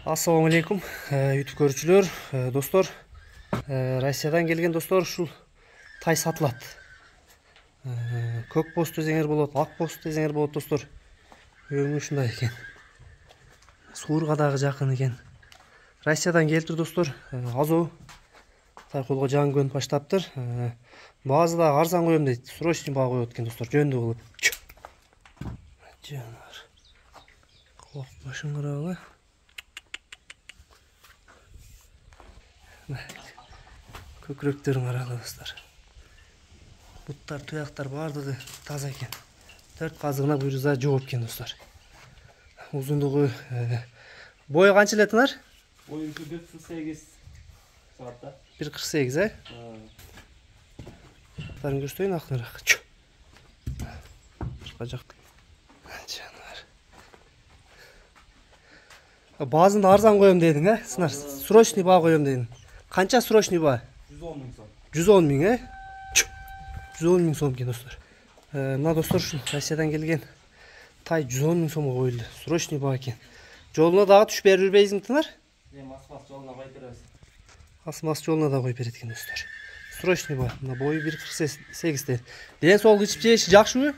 Assalamu алейкум, YouTube көрүүчүлөр, достор. Россиядан келген достор, ушул тай сатылат. Көк пост десеңер болот, ак пост десеңер болот, достор. Өңү ушундай экен. Суурга дагы жакын экен. Россиядан келиптир, достор. Азоо тай колго жан көнүп баштаптыр. Баазы да арзан коем дейт. Срочный баа коет экен, достор. Жөндүү кылып. Жанар. Кок башын карагыла. Көкүрөктөрүн карагыла, достор. Буттар, туяктар бардыгы таза экен. 4 казыгына буйруза жооп экен, достор. Узундугу бою канча эле тынар? Бою 1.48 саатта. 1.48, Тарын көрсөтөйүн акыныраак. Жак. Жанар. Баазында арзан коем дедиң, Сынар? Срочный баа коем дедиң. Канча срочный баа? 110 000 сом. 110 000, 110 000 сом экен, достор. Мына достор, ушул Россиядан келген тай 110 000 сомго коюлду. Срочный баа экен. Жолуна дагы түшүп берип жүрбөйсүңбү, Тынар? Мас жолуна коюп беребиз. Мас жолуна да коюп берет экен, достор. Срочный баа. Мына бою 1.48. Ден соолук ичип жеши жакшыбы?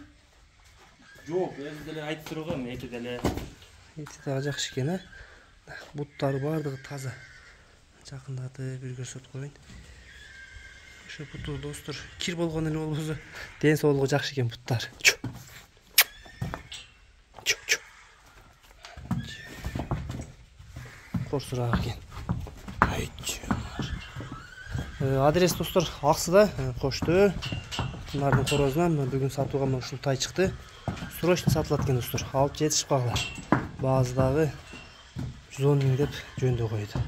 Жок, өзү деле айтып тургам, эти деле. Эти дагы жакшы экен, Буттары бардыгы таза. Жакындатып бир көрсөтүп коеюн. Ошо буту, достор, кир болгон эле болбосо, ден соолугу жакшы экен буттар. Корсураак экен. Адрес, достор, Аксыда, Коштөө. Мынардын корозунан бүгүн сатууга ушул тай чыкты. Срочно сатылат экен, достор. Алып жетишип калгыла. Баазы дагы 110 000 деп жөндөө койду.